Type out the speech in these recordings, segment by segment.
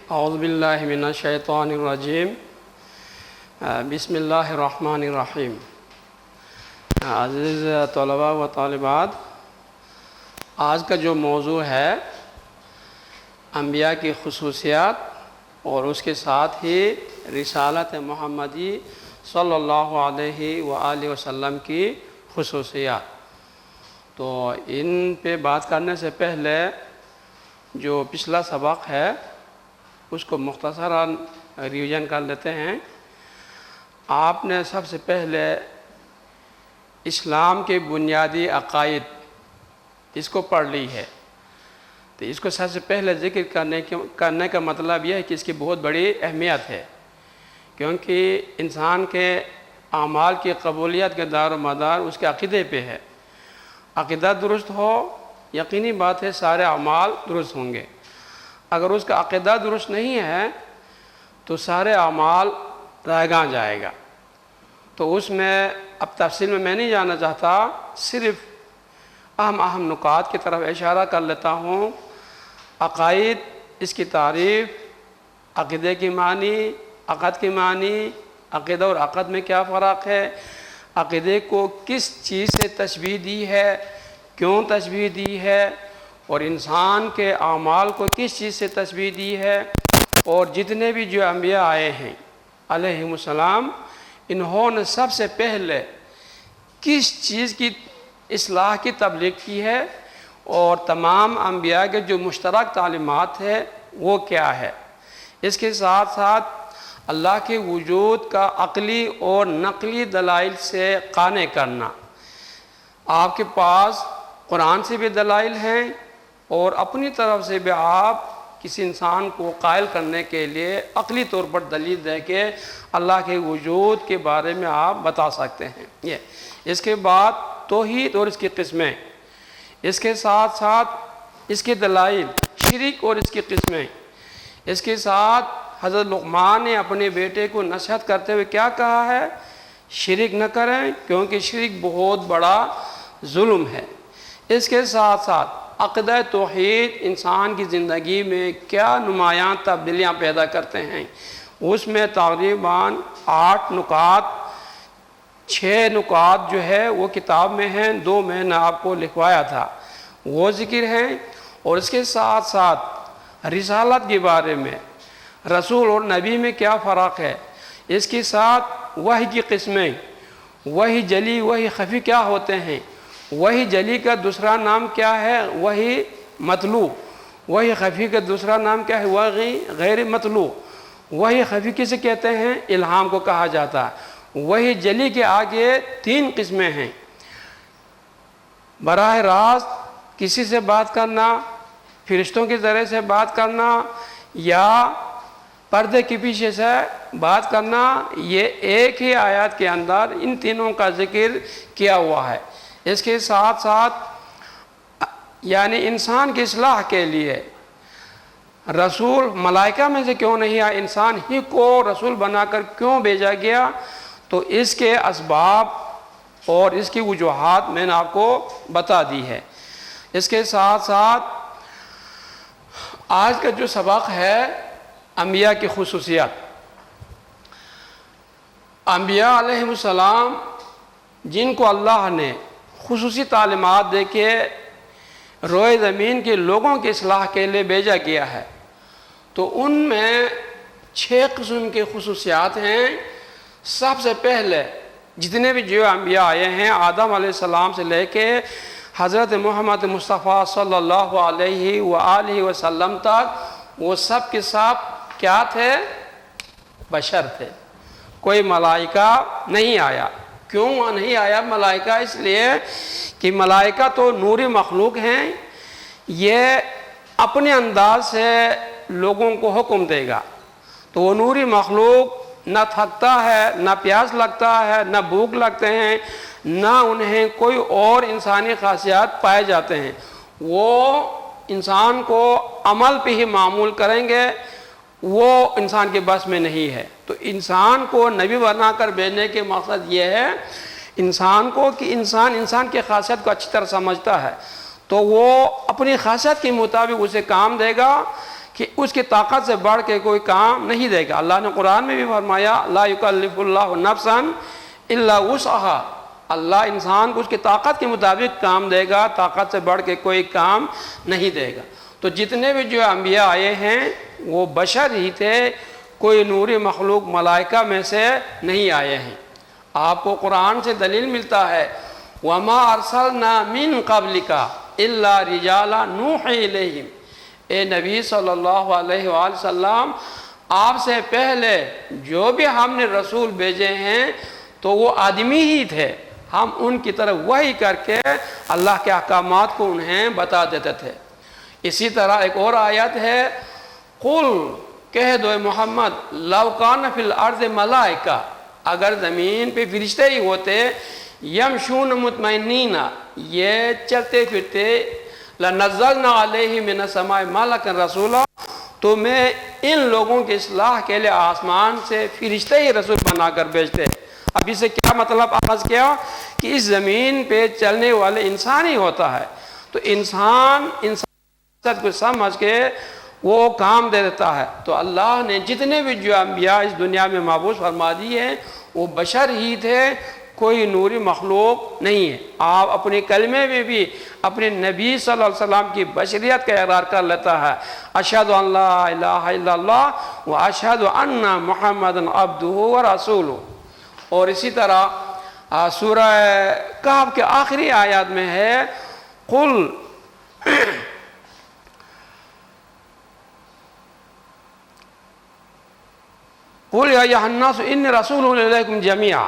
اعوذ باللہ من الشیطان الرجیم بسم اللہ الرحمن الرحیم۔ عزیز طلباء و طالبات، آج کا جو موضوع ہے انبیاء کی خصوصیات اور اس کے ساتھ ہی رسالت محمدی صلی اللہ علیہ وآلہ وسلم کی خصوصیات، تو ان پہ بات کرنے سے پہلے جو پچھلا سبق ہے اس کو مختصراً ریویژن کر لیتے ہیں۔ آپ نے سب سے پہلے اسلام کے بنیادی عقائد اس کو پڑھ لی ہے، تو اس کو سب سے پہلے ذکر کرنے کا مطلب یہ ہے کہ اس کی بہت بڑی اہمیت ہے، کیونکہ انسان کے اعمال کی قبولیت کے دار و مدار اس کے عقیدے پہ ہے۔ عقیدہ درست ہو، یقینی بات ہے سارے اعمال درست ہوں گے۔ اگر اس کا عقیدہ درست نہیں ہے تو سارے اعمال رائیگاں جائے گا۔ تو اس میں اب تفصیل میں نہیں جانا چاہتا، صرف اہم نکات کی طرف اشارہ کر لیتا ہوں۔ عقائد، اس کی تعریف، عقیدے کی معنی، عقد کی معنی، عقیدہ اور عقد میں کیا فرق ہے، عقیدے کو کس چیز سے تشبیہ دی ہے، کیوں تشبیہ دی ہے، اور انسان کے اعمال کو کس چیز سے تشبیہ دی ہے، اور جتنے بھی جو انبیاء آئے ہیں علیہم السلام، انہوں نے سب سے پہلے کس چیز کی اصلاح کی تبلیغ کی ہے، اور تمام انبیاء کے جو مشترک تعلیمات ہے وہ کیا ہے۔ اس کے ساتھ ساتھ اللہ کے وجود کا عقلی اور نقلی دلائل سے قانع کرنا۔ آپ کے پاس قرآن سے بھی دلائل ہیں اور اپنی طرف سے بھی آپ کسی انسان کو قائل کرنے کے لیے عقلی طور پر دلیل دے کے اللہ کے وجود کے بارے میں آپ بتا سکتے ہیں۔ یہ اس کے بعد توحید اور اس کی قسمیں، اس کے ساتھ ساتھ اس کے دلائل، شرک اور اس کی قسمیں، اس کے ساتھ حضرت لقمان نے اپنے بیٹے کو نصیحت کرتے ہوئے کیا کہا ہے، شرک نہ کریں کیونکہ شرک بہت بڑا ظلم ہے۔ اس کے ساتھ ساتھ عقیدہ توحید انسان کی زندگی میں کیا نمایاں تبدیلیاں پیدا کرتے ہیں، اس میں تقریباً 8 نکات، 6 نکات جو ہے وہ کتاب میں ہیں، 2 میں نے آپ کو لکھوایا تھا، وہ ذکر ہیں۔ اور اس کے ساتھ ساتھ رسالت کے بارے میں، رسول اور نبی میں کیا فرق ہے، اس کے ساتھ وحی کی قسمیں، وحی جلی وحی خفی کیا ہوتے ہیں، وحی جلی کا دوسرا نام کیا ہے، وحی مطلوع، وحی خفی کا دوسرا نام کیا ہے، وحی غیر مطلوع۔ وحی خفی کسے کہتے ہیں، الہام کو کہا جاتا ہے۔ وحی جلی کے آگے 3 قسمیں ہیں، براہ راست کسی سے بات کرنا، فرشتوں کے ذریعے سے بات کرنا، یا پردے کے پیچھے سے بات کرنا۔ یہ ایک ہی آیات کے اندر ان تینوں کا ذکر کیا ہوا ہے۔ اس کے ساتھ ساتھ یعنی انسان کی اصلاح کے لیے رسول ملائکہ میں سے کیوں نہیں آیا، انسان ہی کو رسول بنا کر کیوں بھیجا گیا، تو اس کے اسباب اور اس کی وجوہات میں نے آپ کو بتا دی ہے۔ اس کے ساتھ ساتھ آج کا جو سبق ہے انبیاء کی خصوصیات۔ انبیاء علیہ السلام جن کو اللہ نے خصوصی تعلیمات دے کے روئے زمین کے لوگوں کی اصلاح کے لیے بھیجا گیا ہے، تو ان میں 6 قسم کے خصوصیات ہیں۔ سب سے پہلے جتنے بھی جو انبیاء آئے ہیں آدم علیہ السلام سے لے کے حضرت محمد مصطفیٰ صلی اللہ علیہ وآلہ وسلم تک، وہ سب کے سب کیا تھے، بشر تھے، کوئی ملائکہ نہیں آیا۔ کیوں نہیں آیا ملائکہ؟ اس لیے کہ ملائکہ تو نوری مخلوق ہیں، یہ اپنے انداز سے لوگوں کو حکم دے گا، تو وہ نوری مخلوق نہ تھکتا ہے، نہ پیاس لگتا ہے، نہ بھوک لگتے ہیں، نہ انہیں کوئی اور انسانی خاصیات پائے جاتے ہیں۔ وہ انسان کو عمل پہ ہی معمول کریں گے، وہ انسان کے بس میں نہیں ہے۔ تو انسان کو نبی بنا کر بھیجنے کے مقصد یہ ہے انسان کو کہ انسان کی خاصیت کو اچھی طرح سمجھتا ہے، تو وہ اپنی خاصیت کے مطابق اسے کام دے گا کہ اس کی طاقت سے بڑھ کے کوئی کام نہیں دے گا۔ اللہ نے قرآن میں بھی فرمایا لا یکلف اللہ نفسا الا وسعہا، اللہ انسان کو اس کی طاقت کے مطابق کام دے گا، طاقت سے بڑھ کے کوئی کام نہیں دے گا۔ تو جتنے بھی جو انبیاء آئے ہیں وہ بشر ہی تھے، کوئی نوری مخلوق ملائکہ میں سے نہیں آئے ہیں۔ آپ کو قرآن سے دلیل ملتا ہے وَمَا أَرْسَلْنَا مِن قَبْلِكَ إِلَّا رِجَالًا نُوحِي إِلَيْهِمْ، اے نبی صلی اللہ علیہ وآلہ وسلم، آپ سے پہلے جو بھی ہم نے رسول بھیجے ہیں تو وہ آدمی ہی تھے، ہم ان کی طرف وحی کر کے اللہ کے احکامات کو انہیں بتا دیتے تھے۔ اسی طرح ایک اور آیت ہے قل، کہہ دو اے محمد، لو کان فی الارض ملائکہ، اگر زمین پہ فرشتے ہی ہوتے، یمشون مطمئنین، یہ چلتے پھرتے، لنزلنا علیہ من السماء ملکا رسولا، تو میں ان لوگوں کی اصلاح کے لیے آسمان سے فرشتے ہی رسول بنا کر بھیجتے۔ اب اسے کیا مطلب آغاز کیا کہ اس زمین پہ چلنے والے انسان ہی ہوتا ہے، تو انسان کو سمجھ کے وہ کام دے دیتا ہے۔ تو اللہ نے جتنے بھی جو انبیاء اس دنیا میں مبعوث فرما دیے وہ بشر ہی تھے، کوئی نوری مخلوق نہیں ہے۔ آپ اپنے کلمے میں بھی اپنے نبی صلی اللہ علیہ وسلم کی بشریت کا اقرار کر لیتا ہے، اشہد ان لا الہ الا اللہ و اشہد ان محمد عبدہ و رسولہ۔ اور اسی طرح سورہ کہف کے آخری آیات میں ہے قل قل یا ایھا الناس انی رسول الیکم جمیعا،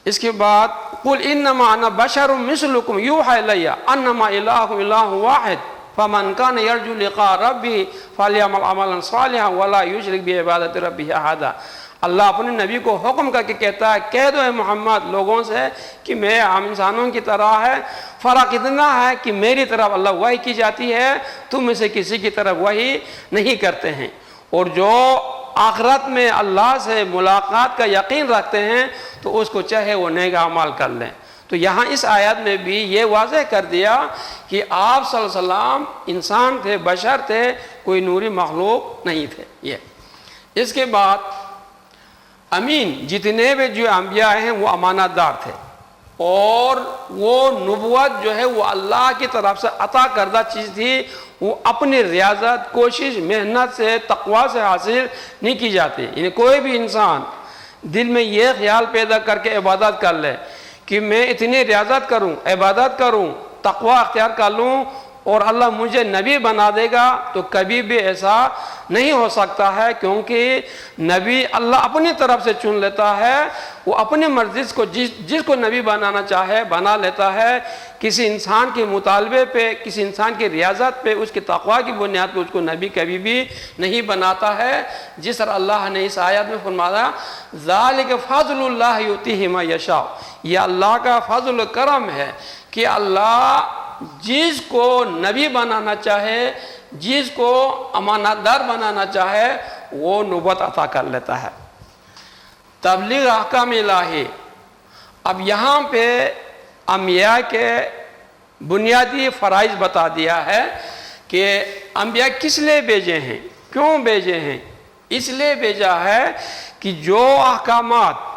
اس کے بعد قل انما انا بشر مثلکم یوحی الی انما الہکم الہ واحد فمن کان یرجو لقاء ربہ فلیعمل عملا صالحا ولا یشرک بعبادۃ ربہ احدا۔ اللہ اپنے نبی کو حکم کر کے کہتا ہے کہہ دو اے محمد لوگوں سے کہ میں عام انسانوں کی طرح ہے، فرق اتنا ہے کہ میری طرف اللہ وحی کی جاتی ہے، تم میں سے کسی کی طرف وحی نہیں کرتے ہیں۔ اور جو آخرت میں اللہ سے ملاقات کا یقین رکھتے ہیں تو اس کو چاہے وہ نیک اعمال کر لیں۔ تو یہاں اس آیت میں بھی یہ واضح کر دیا کہ آپ صلی اللہ علیہ وسلم انسان تھے، بشر تھے، کوئی نوری مخلوق نہیں تھے۔ یہ اس کے بعد امین، جتنے بھی جو انبیاء ہیں وہ امانت دار تھے، اور وہ نبوت جو ہے وہ اللہ کی طرف سے عطا کردہ چیز تھی، وہ اپنی ریاضت، کوشش، محنت سے، تقوی سے حاصل نہیں کی جاتی۔ یعنی کوئی بھی انسان دل میں یہ خیال پیدا کر کے عبادت کر لے کہ میں اتنی ریاضت کروں، عبادت کروں، تقوی اختیار کر لوں اور اللہ مجھے نبی بنا دے گا، تو کبھی بھی ایسا نہیں ہو سکتا ہے، کیونکہ نبی اللہ اپنی طرف سے چن لیتا ہے، وہ اپنی مرضی کو جس کو نبی بنانا چاہے بنا لیتا ہے۔ کسی انسان کے مطالبے پہ، کسی انسان کی ریاضت پہ، اس کی تقوی کی بنیاد پہ اس کو نبی کبھی بھی نہیں بناتا ہے۔ جس طرح اللہ نے اس آیت میں فرمایا ذالک فضل اللہ یؤتیہ من یشاء، یہ اللہ کا فضل و کرم ہے کہ اللہ جس کو نبی بنانا چاہے، جس کو امانت دار بنانا چاہے، وہ نبوت عطا کر لیتا ہے۔ تبلیغ احکام الہی، اب یہاں پہ انبیاء کے بنیادی فرائض بتا دیا ہے کہ انبیاء کس لیے بھیجے ہیں، کیوں بھیجے ہیں۔ اس لیے بھیجا ہے کہ جو احکامات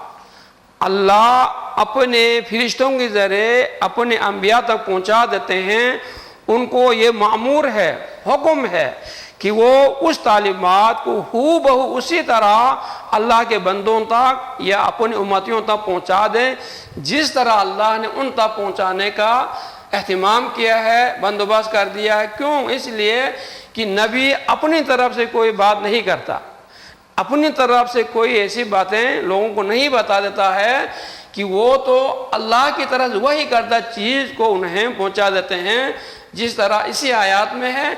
اللہ اپنے فرشتوں کے ذریعے اپنے انبیاء تک پہنچا دیتے ہیں، ان کو یہ مأمور ہے، حکم ہے کہ وہ اس تعلیمات کو ہو بہو اسی طرح اللہ کے بندوں تک یا اپنی امتیوں تک پہنچا دیں جس طرح اللہ نے ان تک پہنچانے کا اہتمام کیا ہے، بندوبست کر دیا ہے۔ کیوں؟ اس لیے کہ نبی اپنی طرف سے کوئی بات نہیں کرتا، اپنی طرف سے کوئی ایسی باتیں لوگوں کو نہیں بتا دیتا ہے کہ وہ تو اللہ کی طرف وہی کردہ چیز کو انہیں پہنچا دیتے ہیں، جس طرح اسی آیات میں ہے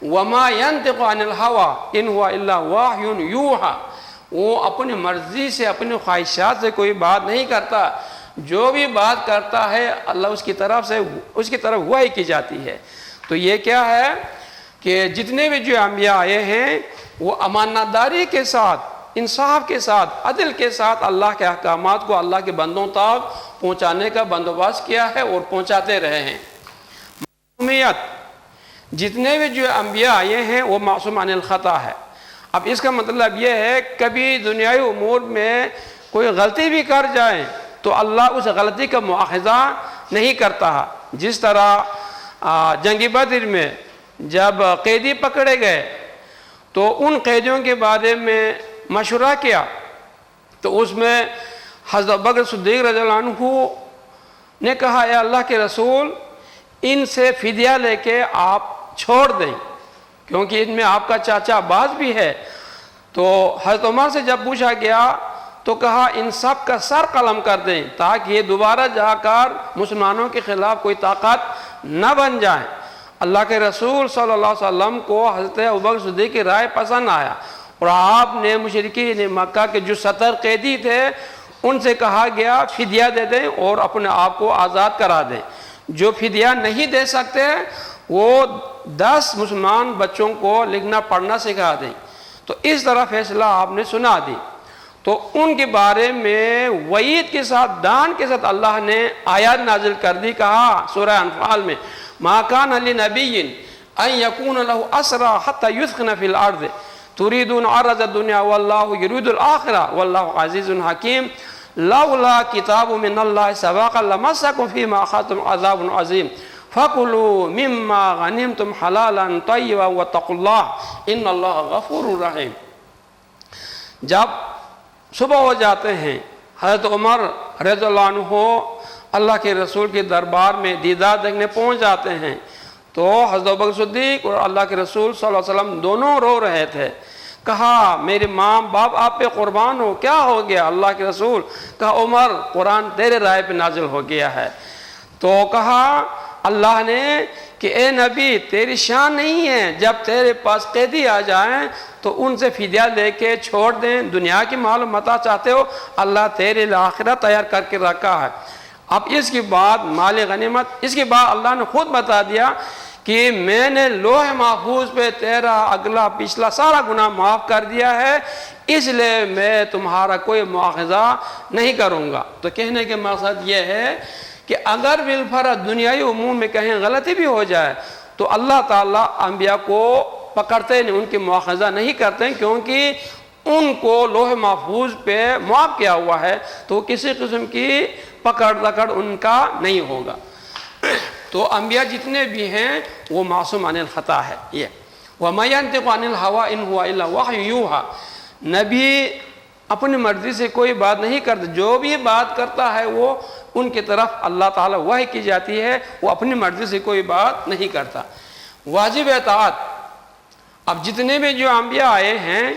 وَمَا يَنْتِقُ عَنِ الْهَوَىٰ إِنْ هُوَ إِلَّا وَحْيٌ يُوحَىٰ، وہ اپنی مرضی سے، اپنی خواہشات سے کوئی بات نہیں کرتا، جو بھی بات کرتا ہے اللہ اس کی طرف وحی کی جاتی ہے۔ تو یہ کیا ہے کہ جتنے بھی جو انبیاء آئے ہیں وہ امانت داری کے ساتھ، انصاف کے ساتھ، عدل کے ساتھ اللہ کے احکامات کو اللہ کے بندوں تک پہنچانے کا بندوبست کیا ہے اور پہنچاتے رہے ہیں۔ معصومیت، جتنے بھی جو انبیاء آئے ہیں وہ معصوم عن الخطا ہے۔ اب اس کا مطلب یہ ہے کبھی دنیاوی امور میں کوئی غلطی بھی کر جائیں تو اللہ اس غلطی کا مواخذہ نہیں کرتا۔ جس طرح جنگ بدر میں جب قیدی پکڑے گئے تو ان قیدیوں کے بارے میں مشورہ کیا تو اس میں حضرت بکر صدیق رضی اللہ عنہ نے کہا اے اللہ کے رسول ان سے فدیہ لے کے آپ چھوڑ دیں کیونکہ ان میں آپ کا چاچا عباس بھی ہے۔ تو حضرت عمر سے جب پوچھا گیا تو کہا ان سب کا سر قلم کر دیں تاکہ یہ دوبارہ جا کر مسلمانوں کے خلاف کوئی طاقت نہ بن جائیں۔ اللہ کے رسول صلی اللہ علیہ وسلم کو حضرت ابوبکر صدیق کی رائے پسند آیا اور آپ نے مشرکین مکہ کے جو 70 قیدی تھے ان سے کہا گیا فدیہ دے دیں اور اپنے آپ کو آزاد کرا دیں۔ جو فدیہ نہیں دے سکتے وہ 10 مسلمان بچوں کو لکھنا پڑھنا سکھا دیں۔ تو اس طرح فیصلہ آپ نے سنا دی۔ تو ان کے بارے میں وعید کے ساتھ ڈانٹ کے ساتھ اللہ نے آیات نازل کر دی۔ کہا سورہ انفال میں ما کان لنبی ان یکون له اسرى حتى یثخن فی الارض تريدون عرض الدنیا واللہ یرید الآخرہ واللہ عزیز حکیم لولا کتاب من اللہ سبق لمسکم فیما اخذتم عذاب عظیم فَكُلُوا مِمَّا غَنِمْتُمْ حَلَالًا طَيِّبًا وَاتَّقُوا اللَّهَ إِنَّ اللَّهَ غَفُورٌ رَحِيمٌ۔ جب صبح ہو جاتے ہیں حضرت عمر رضی اللہ عنہ اللہ کے رسول کے دربار میں دیدار دیکھنے پہنچ جاتے ہیں تو حضرت ابوبکر صدیق اور اللہ کے رسول صلی اللہ علیہ وسلم دونوں رو رہے تھے۔ کہا میرے ماں باپ آپ پہ قربان ہو، کیا ہو گیا؟ اللہ کے رسول کہا عمر قرآن تیرے رائے پہ نازل ہو گیا ہے۔ تو کہا اللہ نے کہ اے نبی تیری شان نہیں ہے جب تیرے پاس قیدی آ جائیں تو ان سے فدیہ لے کے چھوڑ دیں، دنیا کی مال و متاع چاہتے ہو اللہ تیرے لیے آخرت تیار کر کے رکھا ہے۔ اب اس کے بعد مال غنیمت، اس کے بعد اللہ نے خود بتا دیا کہ میں نے لوح محفوظ پہ تیرا اگلا پچھلا سارا گناہ معاف کر دیا ہے، اس لیے میں تمہارا کوئی مواخذہ نہیں کروں گا۔ تو کہنے کے مقصد یہ ہے کہ اگر بالفرض دنیاوی امور میں کہیں غلطی بھی ہو جائے تو اللہ تعالیٰ انبیاء کو پکڑتے نہیں، ان کے مواخذہ نہیں کرتے کیونکہ ان کو لوح محفوظ پہ معاف کیا ہوا ہے تو کسی قسم کی پکڑ دکڑ ان کا نہیں ہوگا۔ تو انبیاء جتنے بھی ہیں وہ معصوم عن الخطا ہے۔ یہ وَمَا يَنْطِقُ عَنِ الْهَوَىٰ إِنْ هُوَ إِلَّا وَحْيٌ يُوحَىٰ، نبی اپنی مرضی سے کوئی بات نہیں کرتا، جو بھی بات کرتا ہے وہ ان کی طرف اللہ تعالیٰ وحی کی جاتی ہے، وہ اپنی مرضی سے کوئی بات نہیں کرتا۔ واجب اطاعت، اب جتنے بھی جو انبیاء آئے ہیں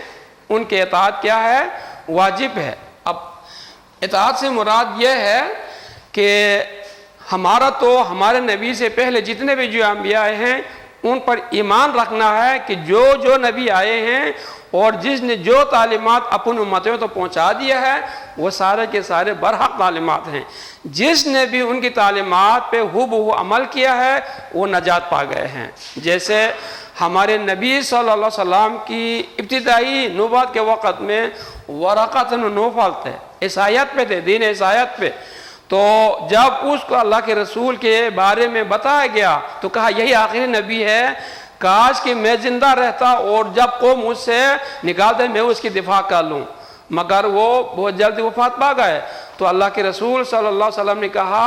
ان کے اطاعت کیا ہے؟ واجب ہے۔ اب اطاعت سے مراد یہ ہے کہ ہمارا تو ہمارے نبی سے پہلے جتنے بھی جو انبیاء آئے ہیں ان پر ایمان رکھنا ہے کہ جو نبی آئے ہیں اور جس نے جو تعلیمات اپنی امتوں تو پہنچا دیا ہے وہ سارے کے سارے برحق تعلیمات ہیں۔ جس نے بھی ان کی تعلیمات پہ ہو بہو عمل کیا ہے وہ نجات پا گئے ہیں۔ جیسے ہمارے نبی صلی اللہ علیہ وسلم کی ابتدائی نبوت کے وقت میں ورقہ بن نوفل تھے، عیسائیت پہ تھے، دین عیسائیت پہ۔ تو جب اس کو اللہ کے رسول کے بارے میں بتایا گیا تو کہا یہی آخری نبی ہے، کاش کہ میں زندہ رہتا اور جب قوم مجھ سے نکال دے میں اس کی دفاع کر لوں، مگر وہ بہت جلدی وفات پا گئے۔ تو اللہ کے رسول صلی اللہ علیہ وسلم نے کہا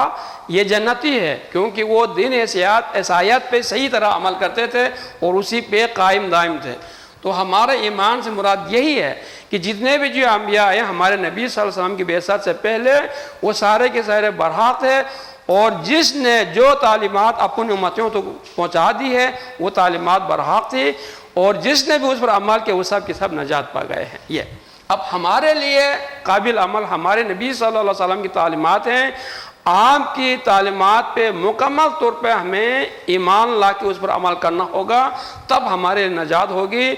یہ جنتی ہے کیونکہ وہ دین عیسائیت پہ صحیح طرح عمل کرتے تھے اور اسی پہ قائم دائم تھے۔ تو ہمارے ایمان سے مراد یہی ہے کہ جتنے بھی جو انبیاء آئے ہمارے نبی صلی اللہ علیہ وسلم کی بعثت سے پہلے وہ سارے کے سارے برحق تھے، اور جس نے جو تعلیمات اپنی امتوں تک پہنچا دی ہے وہ تعلیمات برحق تھی، اور جس نے بھی اس پر عمل کیا وہ سب کے سب نجات پا گئے ہیں۔ یہ اب ہمارے لیے قابل عمل ہمارے نبی صلی اللہ علیہ وسلم کی تعلیمات ہیں۔ آپ کی تعلیمات پہ مکمل طور پہ ہمیں ایمان لا کے اس پر عمل کرنا ہوگا، تب ہمارے نجات ہوگی۔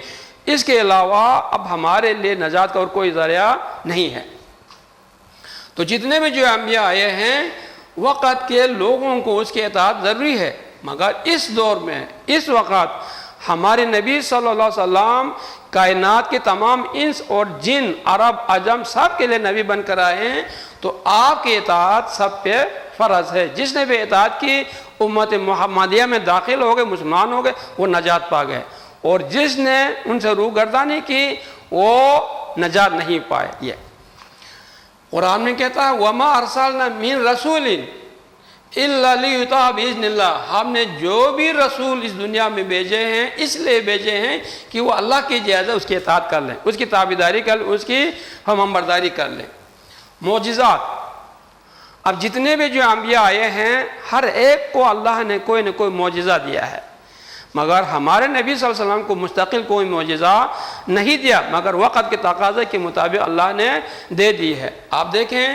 اس کے علاوہ اب ہمارے لیے نجات کا اور کوئی ذریعہ نہیں ہے۔ تو جتنے بھی جو انبیاء آئے ہیں وقت کے لوگوں کو اس کی اطاعت ضروری ہے، مگر اس دور میں اس وقت ہمارے نبی صلی اللہ علیہ وسلم کائنات کے تمام انس اور جن، عرب عجم سب کے لیے نبی بن کر آئے ہیں، تو آپ کی اطاعت سب پہ فرض ہے۔ جس نے بھی اطاعت کی امت محمدیہ میں داخل ہو گئے، مسلمان ہو گئے، وہ نجات پا گئے، اور جس نے ان سے روگردانی کی وہ نجات نہیں پائے۔ یہ قرآن میں کہتا ہے وَمَا أَرْسَلْنَا مِن رَسُولٍ إِلَّا لِيُطَاعَ بِإِذْنِ اللَّهِ، ہم نے جو بھی رسول اس دنیا میں بھیجے ہیں اس لیے بھیجے ہیں کہ وہ اللہ کی اجازت اس کی اطاعت کر لیں، اس کی تابعداری کر لیں، اس کی فرمانبرداری کر لیں۔ معجزات، اب جتنے بھی جو انبیاء آئے ہیں ہر ایک کو اللہ نے کوئی نہ کوئی معجزہ دیا ہے، مگر ہمارے نبی صلی اللہ علیہ وسلم کو مستقل کوئی معجزہ نہیں دیا، مگر وقت کے تقاضے کے مطابق اللہ نے دے دی ہے۔ آپ دیکھیں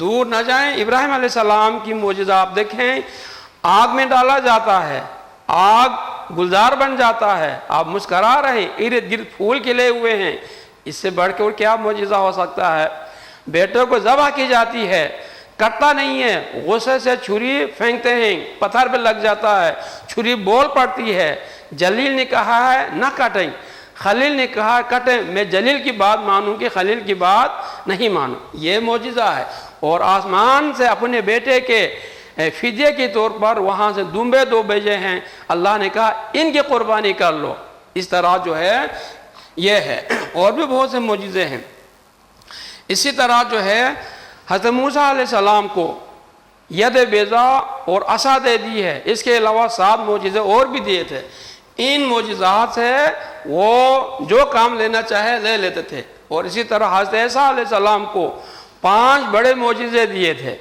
دور نہ جائیں، ابراہیم علیہ السلام کی معجزہ آپ دیکھیں، آگ میں ڈالا جاتا ہے، آگ گلزار بن جاتا ہے، آپ مسکرا رہے ہیں، ارد گرد پھول کھلے ہوئے ہیں، اس سے بڑھ کے اور کیا معجزہ ہو سکتا ہے؟ بیٹوں کو ذبح کی جاتی ہے، کٹتا نہیں ہے، غصے سے چھری پھینکتے ہیں، پتھر پہ لگ جاتا ہے، چھری بول پڑتی ہے۔ جلیل نے کہا ہے نہ کٹیں، خلیل نے کہا کٹیں، میں جلیل کی بات مانوں کہ خلیل کی بات نہیں مانوں، یہ معجزہ ہے۔ اور آسمان سے اپنے بیٹے کے فدیے کے طور پر وہاں سے دمبے دو بھیجے ہیں، اللہ نے کہا ان کی قربانی کر لو۔ اس طرح جو ہے یہ ہے، اور بھی بہت سے معجزے ہیں۔ اسی طرح جو ہے حضرت موسیٰ علیہ السلام کو ید بیضا اور عصا دے دی ہے، اس کے علاوہ 7 معجزے اور بھی دیے تھے۔ ان معجزات سے وہ جو کام لینا چاہے لے لیتے تھے۔ اور اسی طرح حضرت عیسیٰ علیہ السلام کو 5 بڑے معجزے دیے تھے،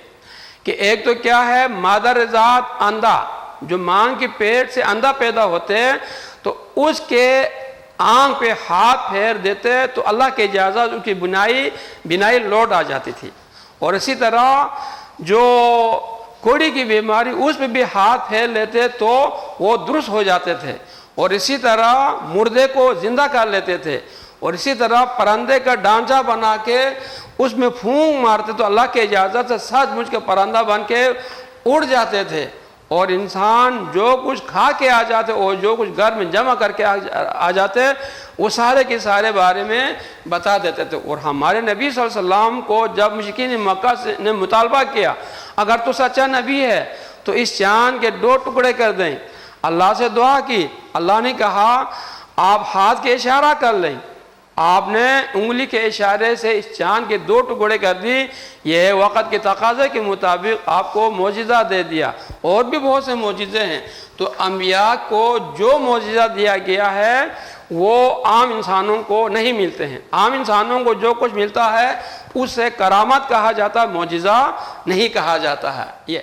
کہ ایک تو کیا ہے، مادر ذات اندھا، جو ماں کے پیٹ سے اندھا پیدا ہوتے تو اس کے آنکھ پہ ہاتھ پھیر دیتے تو اللہ کی اجازت اس کی بینائی لوٹ آ جاتی تھی۔ اور اسی طرح جو کوڑی کی بیماری، اس پہ بھی ہاتھ پھیر لیتے تو وہ درست ہو جاتے تھے۔ اور اسی طرح مردے کو زندہ کر لیتے تھے۔ اور اسی طرح پرندے کا ڈھانچہ بنا کے اس میں پھونک مارتے تو اللہ کی اجازت سے سچ مچ کے پرندہ بن کے اڑ جاتے تھے۔ اور انسان جو کچھ کھا کے آ جاتے اور جو کچھ گھر میں جمع کر کے آ جاتے وہ سارے کے سارے بارے میں بتا دیتے تھے۔ اور ہمارے نبی صلی اللہ علیہ وسلم کو جب مشرکین مکہ نے مطالبہ کیا اگر تو سچا نبی ہے تو اس چاند کے 2 ٹکڑے کر دیں، اللہ سے دعا کی، اللہ نے کہا آپ ہاتھ کے اشارہ کر لیں، آپ نے انگلی کے اشارے سے اس چاند کے 2 ٹکڑے کر دی، یہ وقت کے تقاضے کے مطابق آپ کو معجزہ دے دیا۔ اور بھی بہت سے معجزے ہیں۔ تو انبیاء کو جو معجزہ دیا گیا ہے وہ عام انسانوں کو نہیں ملتے ہیں۔ عام انسانوں کو جو کچھ ملتا ہے اس سے کرامت کہا جاتا ہے، معجزہ نہیں کہا جاتا ہے۔ یہ